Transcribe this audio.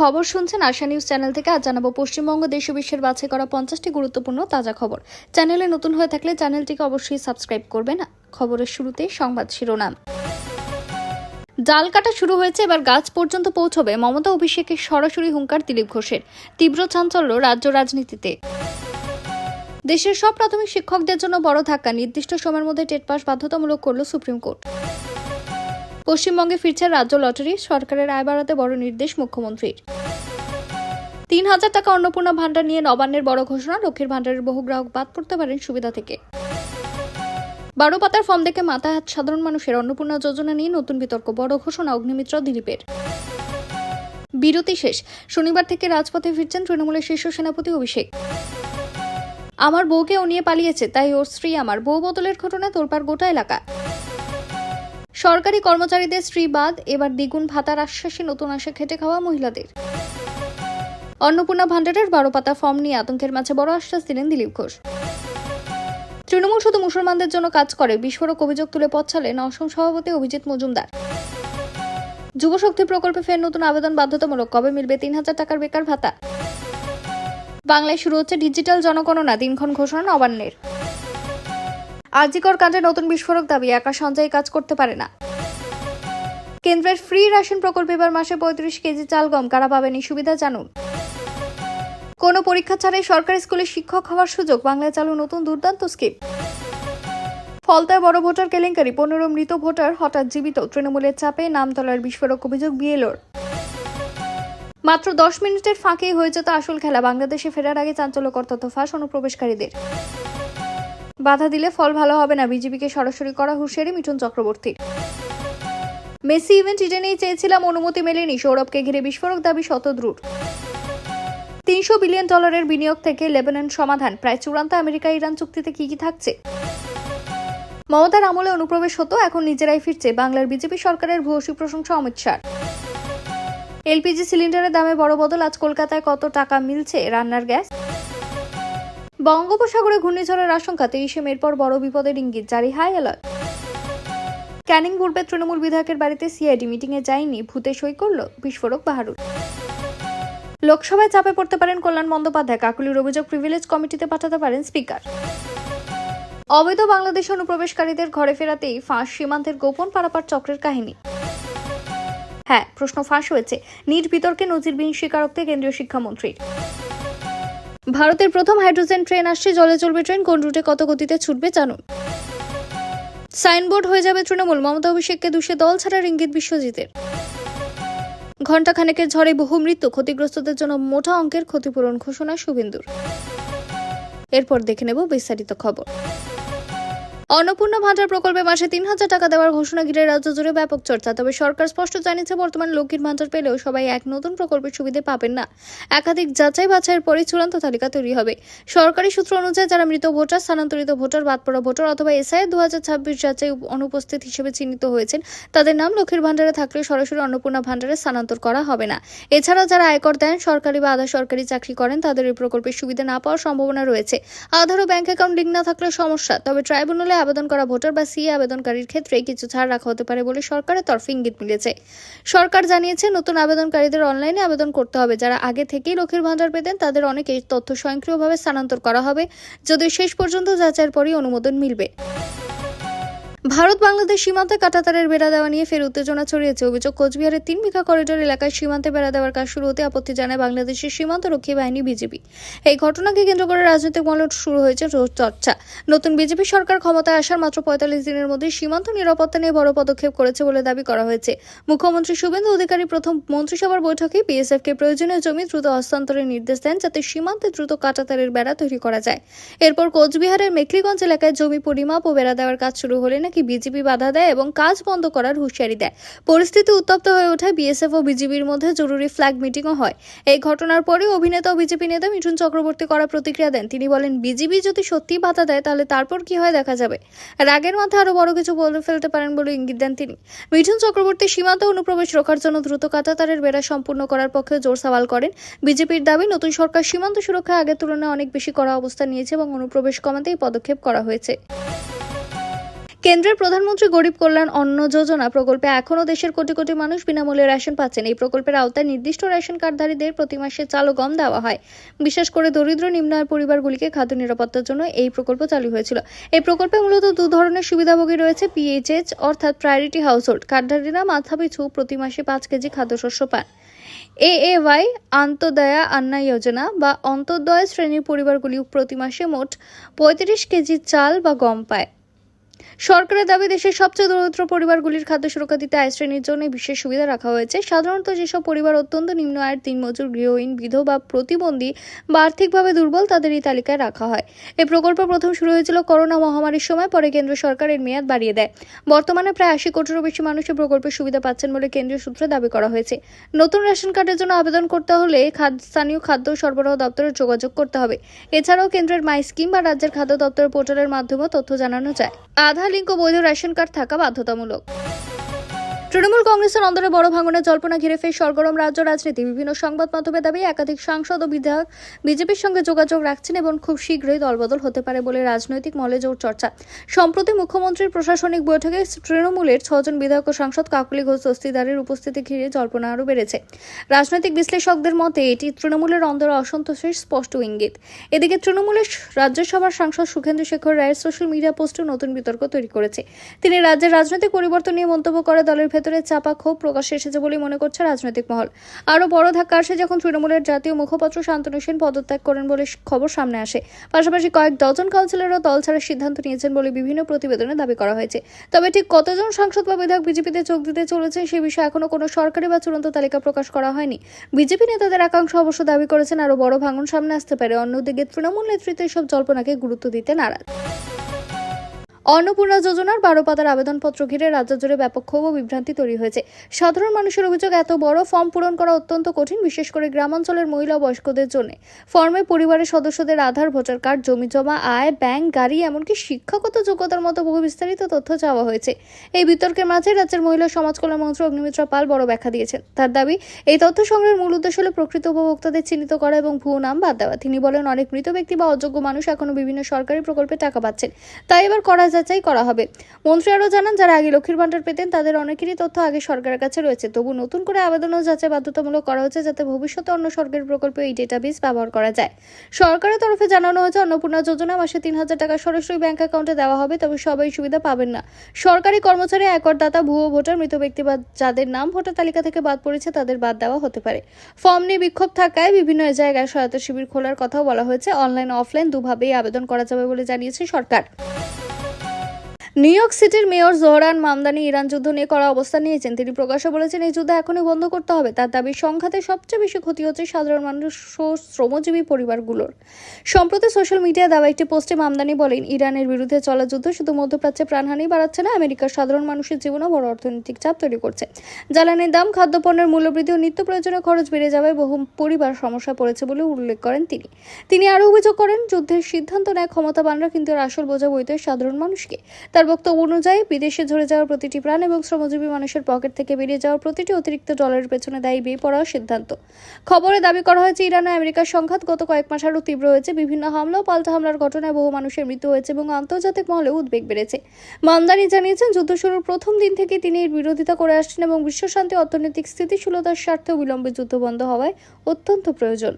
খবর শুনছেন আশা news channel থেকে। আজ জানাবো পশ্চিমবঙ্গ দেশ ও বিশ্বের বাছাই করা 50টি গুরুত্বপূর্ণ তাজা খবর। চ্যানেলে নতুন হয়ে থাকলে চ্যানেলটিকে অবশ্যই সাবস্ক্রাইব করবেন। খবরের শুরুতে সংবাদ শিরোনাম। ডাল কাটা শুরু হয়েছে, এবার গাছ পর্যন্ত পৌঁছবে। মমতা অভিষেকের সরাসরি হুঙ্কার দিলীপ ঘোষের। তীব্র চাঞ্চল্য রাজ্য রাজনীতিতে। দেশের সব প্রাথমিক শিক্ষকদের জন্য বড় ধাক্কা, নির্দিষ্ট সময়ের মধ্যে টেট পাস বাধ্যতামূলক করল সুপ্রিম কোর্ট। পশ্চিমবঙ্গে ফিরছে রাজ্য লটারি, সরকারের আয় বাড়াতে বড় নির্দেশ মুখ্যমন্ত্রীর। 3000 টাকা অন্নপূর্ণা ভান্ডার নিয়ে নবান্নের বড় ঘোষণা, লক্ষ্মীর ভান্ডারের বহু গ্রাহক বাদ পড়তে পারেন সুবিধা থেকে। 12 পাতার ফর্ম দেখে মাথায় হাত সাধারণ মানুষের। অন্নপূর্ণা যোজনা নিয়ে নতুন বিতর্ক, বড় ঘোষণা অগ্নিমিত্র দিলীপের। বিরতি শেষ, শনিবার থেকে রাজপথে ফিরছেন তৃণমূলের শীর্ষ সেনাপতি অভিষেক। আমার বউকে ও নিয়ে পালিয়েছে, তাই ওর স্ত্রী আমার। বউ বদলের ঘটনায় তোলপাড় গোটা এলাকা। সরকারি কর্মচারীদের স্ত্রী বাদ, এবার দ্বিগুণ ভাতার আশ্বাসে নতুন আশা খেটে খাওয়া মহিলাদের। অন্নপূর্ণা ভান্ডারের 12 পাতা ফর্ম নিয়ে আতঙ্কের মাঝে বড় আশ্বাস দিলেন দিলীপ ঘোষ। তৃণমূল শুধু মুসলমানদের জন্য কাজ করে, বিস্ফোরক অভিযোগ তুলে পথ ছাড়লেন অসম সভাপতি অভিজিৎ মজুমদার। যুবশক্তি প্রকল্পে ফের নতুন আবেদন বাধ্যতামূলক, কবে মিলবে 3000 টাকার বেকার ভাতা। বাংলায় শুরু হচ্ছে ডিজিটাল জনগণনা, দিনক্ষণ ঘোষণা নবান্নের। আরজিকর কাণ্ডে নতুন বিস্ফোরক দাবি, একা সঞ্চয়ী কাজ করতে পারে না। কেন্দ্রের ফ্রি রেশন প্রকল্পে এবার মাসে 35 কেজি চাল গম, কারা পাবেন এই সুবিধা জানুন। কোনো পরীক্ষা ছাড়াই সরকারি স্কুলে শিক্ষক হওয়ার সুযোগ, বাংলায় চালু নতুন দুর্দান্ত স্কিম। ফলতায় বড় ভোটার কেলেঙ্কারি, 15 মৃত ভোটার হঠাৎ জীবিত, তৃণমূলের চাপে নামতলার বিস্ফোরক অভিযোগ বিএলওর। মাত্র 10 মিনিটের ফাঁকেই হয়ে যেত আসল খেলা, বাংলাদেশে ফেরার আগে চাঞ্চল্যকর তথ্য ফাঁস অনুপ্রবেশকারীদের। বাধা দিলে ফল ভালো হবে না, বিজেপিকে সরাসরি করা হুঁশিয়ারি মিঠুন চক্রবর্তীর। মেসি ইভেন্ট ইডেনেই চেয়েছিলাম, অনুমতি মেলেনি, সৌরভকে ঘিরে বিস্ফোরক দাবি শতদ্রুর। $300 বিলিয়ন বিনিয়োগ থেকে লেবানন সমাধান, প্রায় চূড়ান্ত আমেরিকা ইরান চুক্তিতে কি কি থাকছে। মমতার আমলে অনুপ্রবেশ হতো, এখন নিজেরাই ফিরছে, বাংলার বিজেপি সরকারের ভূয়সী প্রশংসা অমিত শাহ। এলপিজি সিলিন্ডারের দামে বড় বদল, আজ কলকাতায় কত টাকা মিলছে রান্নার গ্যাস। বঙ্গোপসাগরে ঘূর্ণিঝড়ের আশঙ্কা, 23 মের পর বড় বিপদের ইঙ্গিত, জারি হাই অ্যালার্ট। ক্যানিং পূর্বে তৃণমূল বিধায়কের বাড়িতে সিআইডি মিটিংয়ে যায়নি, ভূতে সই করল বিস্ফোরক বাহারুল। লোকসভায় চাপে পড়তে পারেন কল্যাণ বন্দ্যোপাধ্যায়, কাকুলির অভিযোগ প্রিভিলেজ কমিটিতে পাঠাতে পারেন স্পিকার। অবৈধ বাংলাদেশ অনুপ্রবেশকারীদের ঘরে ফেরাতেই ফাঁস, সীমান্তের গোপন পারাপার চক্রের কাহিনী। হ্যাঁ, প্রশ্ন ফাঁস হয়েছে, নিট বিতর্কে নজিরবিহীন স্বীকারোক্তি কেন্দ্রীয় শিক্ষামন্ত্রীর। ভারতের প্রথম হাইড্রোজেন ট্রেন আসছে, জলে চলবে ট্রেন, কোন রুটে কত গতিতে ছুটবে জানুন। সাইনবোর্ড হয়ে যাবে তৃণমূল, মমতা অভিষেককে দুষে দল ছাড়ার ইঙ্গিত বিশ্বজিতের। ঘণ্টাখানেকের ঝড়ে বহু মৃত্যু, ক্ষতিগ্রস্তদের জন্য মোটা অঙ্কের ক্ষতিপূরণ ঘোষণা শুভেন্দুর। এরপর দেখে নেব বিস্তারিত খবর। অন্নপূর্ণা ভান্ডার প্রকল্পে মাসে 3000 টাকা দেওয়ার ঘোষণা ঘিরে রাজ্য জুড়ে ব্যাপক চর্চা। তবে সরকার স্পষ্ট জানিয়েছে, বর্তমান লক্ষ্মীর ভান্ডার পেলেও সবাই এক নতুন প্রকল্পের সুবিধা পাবেন না। একাধিক যাচাই বাছাইয়ের পরে চূড়ান্ত তালিকা তৈরি হবে। সরকারি সূত্র অনুযায়ী যারা মৃত ভোটার, স্থানান্তরিত ভোটার, বাদ পড়া ভোটার অথবা এসআই 2026 যাচাই অনুপস্থিত হিসেবে চিহ্নিত হয়েছেন, তাদের নাম লক্ষ্মীর ভান্ডারে থাকলে সরাসরি অন্নপূর্ণা ভান্ডারে স্থানান্তর করা হবে না। এছাড়াও যারা আয়কর দেন, সরকারি বা আধা সরকারি চাকরি করেন, তাদের এই প্রকল্পের সুবিধা না পাওয়ার সম্ভাবনা রয়েছে। আধার ও ব্যাংক অ্যাকাউন্ট লিঙ্ক না থাকলে সমস্যা। তবে ট্রাইব্যুনালে আবেদন করা ভোটার বা সিএ আবেদনকারীর ক্ষেত্রে কিছু ছাড় রাখা হতে পারে বলে সরকারের তরফে ইঙ্গিত মিলেছে। সরকার জানিয়েছে, নতুন আবেদনকারীদের অনলাইনে আবেদন করতে হবে। যারা আগে থেকেই লক্ষ্মীর ভান্ডার পেতেন, তাদের অনেকেই তথ্য স্বয়ংক্রিয়ভাবে স্থানান্তর করা হবে, যদিও শেষ পর্যন্ত যাচাইয়ের পরই অনুমোদন মিলবে। ভারত বাংলাদেশ সীমান্তে কাঁটাতারের বেড়া দেওয়া নিয়ে ফের উত্তেজনা ছড়িয়েছে। অভিযোগ, কোচবিহারের 3 বিঘা করিডোর এলাকায় সীমান্তে বেড়া দেওয়ার কাজ শুরু হতে আপত্তি জানায় বাংলাদেশের সীমান্ত রক্ষী বাহিনী বিজেপি। এই ঘটনাকে কেন্দ্র করে রাজনৈতিক মহলে শুরু হয়েছে চর্চা। নতুন বিজেপি সরকার ক্ষমতায় আসার মাত্র 45 দিনের মধ্যে সীমান্ত নিরাপত্তা নিয়ে বড় পদক্ষেপ করেছে বলে দাবি করা হয়েছে। মুখ্যমন্ত্রী শুভেন্দু অধিকারী প্রথম মন্ত্রিসভার বৈঠকে বিএসএফকে প্রয়োজনীয় জমি দ্রুত হস্তান্তরের নির্দেশ দেন, যাতে সীমান্তে দ্রুত কাঁটাতারের বেড়া তৈরি করা যায়। এরপর কোচবিহারের মেখলিগঞ্জ এলাকায় জমি পরিমাপ ও বেড়া দেওয়ার কাজ শুরু হলে নাকি বিজেপি বাধা দেয় এবং কাজ বন্ধ করার হুঁশিয়ারি দেয়। পরিস্থিতি উত্তপ্ত হয়ে ওঠায় বিএসএফ ও বিজেপির মধ্যে জরুরি ফ্ল্যাগ মিটিংও হয়। এই ঘটনার পরে অভিনেতা ও বিজেপি নেতা মিঠুন চক্রবর্তী করা প্রতিক্রিয়া দেন। তিনি বলেন, বিজেপি যদি সত্যি বাধা দেয় তাহলে তারপর কি হয় দেখা যাবে। রাগের মাথায় আরো বড় কিছু বলে ফেলতে পারেন বলে ইঙ্গিত দেন তিনি। মিঠুন চক্রবর্তী সীমান্ত অনুপ্রবেশ রোখার জন্য দ্রুত কাঁটাতারের বেড়া সম্পূর্ণ করার পক্ষে জোর সওয়াল করেন। বিজেপির দাবি, নতুন সরকার সীমান্ত সুরক্ষায় আগের তুলনায় অনেক বেশি কড়া অবস্থান নিয়েছে এবং অনুপ্রবেশ কমাতে এই পদক্ষেপ করা হয়েছে। কেন্দ্রের প্রধানমন্ত্রী গরিব কল্যাণ অন্ন যোজনা প্রকল্পে এখনও দেশের কোটি কোটি মানুষ বিনামূল্যে রেশন পাচ্ছেন। এই প্রকল্পের আওতায় নির্দিষ্ট রেশন কার্ডধারীদের প্রতি মাসে চাল ও গম দেওয়া হয়। বিশেষ করে দরিদ্র নিম্ন আয়ের পরিবারগুলিকে খাদ্য নিরাপত্তার জন্য এই প্রকল্প চালু হয়েছিল। এই প্রকল্পে মূলত দু ধরনের সুবিধাভোগী রয়েছে। পিএইচএইচ অর্থাৎ প্রায়োরিটি হাউসহোল্ড কার্ডধারীরা মাথাপিছু প্রতি মাসে 5 কেজি খাদ্যশস্য পান। এএওয়াই অন্তোদয়া আন্না যোজনা বা অন্তোদয় শ্রেণীর পরিবারগুলি প্রতি মাসে মোট 35 কেজি চাল বা গম পায়। সরকারের দাবি, দেশের সবচেয়ে দরিদ্র পরিবারগুলির খাদ্য সুরক্ষা দিতে আয় শ্রেণীর জন্য বিশেষ সুবিধা রাখা হয়েছে। সাধারণত যেসব পরিবার অত্যন্ত নিম্ন আয়ের, দিনমজুর, গৃহহীন, বিধবা, প্রতিবন্ধী বা আর্থিকভাবে দুর্বল, তাদের এই তালিকায় রাখা হয়। এই প্রকল্প প্রথম শুরু হয়েছিল করোনা মহামারীর সময়, পরে কেন্দ্র সরকার এর মেয়াদ বাড়িয়ে দেয়। বর্তমানে প্রায় 80 কোটিরও বেশি মানুষ এই প্রকল্পের সুবিধা পাচ্ছেন বলে কেন্দ্রীয় সূত্রে দাবি করা হয়েছে। নতুন রেশন কার্ডের জন্য আবেদন করতে হলে স্থানীয় খাদ্য সরবরাহ দপ্তরে যোগাযোগ করতে হবে। এছাড়াও কেন্দ্রের মাই স্কিম বা রাজ্যের খাদ্য দপ্তরের পোর্টালের মাধ্যমেও তথ্য জানানো যায়। আধার লিঙ্ক ও বৈধ রেশন কার্ড থাকা বাধ্যতামূলক। তৃণমূল কংগ্রেসের অন্দরে বড় ভাঙনের জল্পনা ঘিরে ফের সরগরম রাজ্য রাজনীতি। বিভিন্ন সংবাদ মাধ্যমের দাবি, একাধিক সাংসদ ও বিধায়ক বিজেপির সঙ্গে যোগাযোগ রাখছেন এবং খুব শীঘ্রই দলবদল হতে পারে বলে রাজনৈতিক মহলে জোর চর্চা। সম্প্রতি মুখ্যমন্ত্রীর প্রশাসনিক বৈঠকে তৃণমূলের 6 জন বিধায়ক ও সাংসদ কাকলি ঘোষ দস্তিদারের উপস্থিতি ঘিরে জল্পনা আরও বেড়েছে। রাজনৈতিক বিশ্লেষকদের মতে এটি তৃণমূলের অন্দরে অসন্তোষের স্পষ্ট ইঙ্গিত। এদিকে তৃণমূলের রাজ্যসভার সাংসদ সুখেন্দু শেখর রায়ের সোশ্যাল মিডিয়া পোস্টে নতুন বিতর্ক তৈরি করেছে। তিনি রাজ্যের রাজনৈতিক পরিবর্তন নিয়ে মন্তব্য করে দলের ভেতরে চাপা ক্ষোভ প্রকাশ্যে এসেছে বলে মনে করছে রাজনৈতিক মহল। আরও বড় ধাক্কা আসে যখন তৃণমূলের জাতীয় মুখপাত্র শান্তনু সেন পদত্যাগ করেন বলে খবর সামনে আসে। পাশাপাশি কয়েক ডজন কাউন্সিলরও দল ছাড়ার সিদ্ধান্ত নিয়েছেন বলে বিভিন্ন প্রতিবেদনে দাবি করা হয়েছে। তবে ঠিক কতজন সাংসদ বা বিধায়ক বিজেপিতে যোগ দিতে চলেছেন সে বিষয়ে এখনো কোনো সরকারি বা চূড়ান্ত তালিকা প্রকাশ করা হয়নি। বিজেপি নেতাদের একাংশ অবশ্য দাবি করেছেন আরও বড় ভাঙন সামনে আসতে পারে। অন্যদিকে তৃণমূল নেতৃত্ব এসব জল্পনাকে গুরুত্ব দিতে নারাজ। অন্নপূর্ণা যোজনার 12 পাতার আবেদনপত্র ঘিরে রাজ্য জুড়ে ব্যাপক ক্ষোভ ও বিভ্রান্তি তৈরি হয়েছে। সাধারণ মানুষের অভিযোগ, এত বড় ফর্ম পূরণ করা অত্যন্ত কঠিন, বিশেষ করে গ্রামাঞ্চলের মহিলা ও বয়স্কদের জন্য। ফর্মে পরিবারের সদস্যদের আধার, ভোটার কার্ড, জমি জমা, আয়, ব্যাংক, গাড়ি, এমনকি শিক্ষাগত যোগ্যতার মতো বহু বিস্তারিত তথ্য চাওয়া হয়েছে। এই বিতর্কের মাঝে রাজ্যের মহিলা সমাজ কল্যাণ মন্ত্রী অগ্নিমিত্রা পাল বড় ব্যাখ্যা দিয়েছেন। তার দাবি, এই তথ্য সংগ্রহের মূল উদ্দেশ্য হল প্রকৃত উপভোক্তাদের চিহ্নিত করা এবং ভুয়ো নাম বাদ দেওয়া। তিনি বলেন, অনেক মৃত ব্যক্তি বা অযোগ্য মানুষ এখনো বিভিন্ন সরকারি প্রকল্পে টাকা পাচ্ছেন, তাই এবার কড়া যাচাই করা হবে। মন্ত্রী আরও জানান, যারা আগে লক্ষ্মীর ভান্ডার পেতেন তাদের অনেকেরই তথ্য আগে সরকারের কাছে রয়েছে। তবু নতুন করে আবেদন ও যাচাই বাধ্যতামূলক করা হচ্ছে, যাতে ভবিষ্যতে অন্য সরকারি প্রকল্পে এই ডেটাবেস ব্যবহার করা যায়। সরকারের তরফে জানানো হয়েছে, অন্নপূর্ণা যোজনা মাসে 3,000 টাকা সরাসরি ব্যাংক অ্যাকাউন্টে দেওয়া হবে, তবে সবাই সুবিধা পাবেন না। সরকারি কর্মচারী, আয়করদাতা, ভুয়ো ভোটার, মৃত ব্যক্তি বা যাদের নাম ভোটার তালিকা থেকে বাদ পড়েছে তাদের বাদ দেওয়া হতে পারে। ফর্ম নিয়ে বিক্ষোভ থাকায় বিভিন্ন জায়গায় সহায়তা শিবির খোলার কথাও বলা হয়েছে। অনলাইন অফলাইন দুভাবেই আবেদন করা যাবে বলে জানিয়েছে সরকার। নিউ ইয়র্ক সিটির মেয়র জোহরান মামদানি ইরান যুদ্ধ নিয়ে কড়া অবস্থান নিয়েছেন। তিনি প্রকাশ্যে বলেছেন, এই যুদ্ধ এখনই বন্ধ করতে হবে। তার দাবি, সংঘাতে সবচেয়ে বেশি ক্ষতি হচ্ছে সাধারণ মানুষ ও শ্রমজীবী পরিবারগুলোর। সম্প্রতি সোশ্যাল মিডিয়ায় দেওয়া একটি পোস্টে মামদানি বলেন, ইরানের বিরুদ্ধে চলা যুদ্ধ শুধু মধ্যপ্রাচ্যে প্রাণহানি বাড়াচ্ছে না, আমেরিকার সাধারণ মানুষের জীবনেও বড় অর্থনৈতিক চাপ তৈরি করছে। জ্বালানির দাম, খাদ্যপণ্যের মূল্যবৃদ্ধি ও নিত্য প্রয়োজনীয় খরচ বেড়ে যাওয়ায় বহু পরিবার সমস্যা পড়েছে বলে উল্লেখ করেন তিনি আরও অভিযোগ করেন, যুদ্ধের সিদ্ধান্ত নেয় ক্ষমতাবানরা, কিন্তু এর আসল বোঝা বইতে সাধারণ মানুষকে। তার বক্তব্য অনুযায়ী, বিদেশে ঝরে যাওয়ার প্রতিটি প্রাণ এবং শ্রমজীবী মানুষের পকেট থেকে বেরিয়ে যাওয়ার প্রতিটি অতিরিক্ত ডলারের পেছনে দায়ী বেপরোয়া সিদ্ধান্ত। খবরে দাবি করা হয়েছে, ইরান ও আমেরিকার সংঘাত গত কয়েক মাস আরও তীব্র হয়েছে। বিভিন্ন হামলা ও পাল্টা হামলার ঘটনায় বহু মানুষের মৃত্যু হয়েছে এবং আন্তর্জাতিক মহলে উদ্বেগ বেড়েছে। মামদানি জানিয়েছেন, যুদ্ধ শুরুর প্রথম দিন থেকে তিনি এর বিরোধিতা করে আসছেন এবং বিশ্বশান্তি, অর্থনৈতিক স্থিতিশীলতার স্বার্থে বিলম্বে যুদ্ধ বন্ধ হওয়ায় অত্যন্ত প্রয়োজন।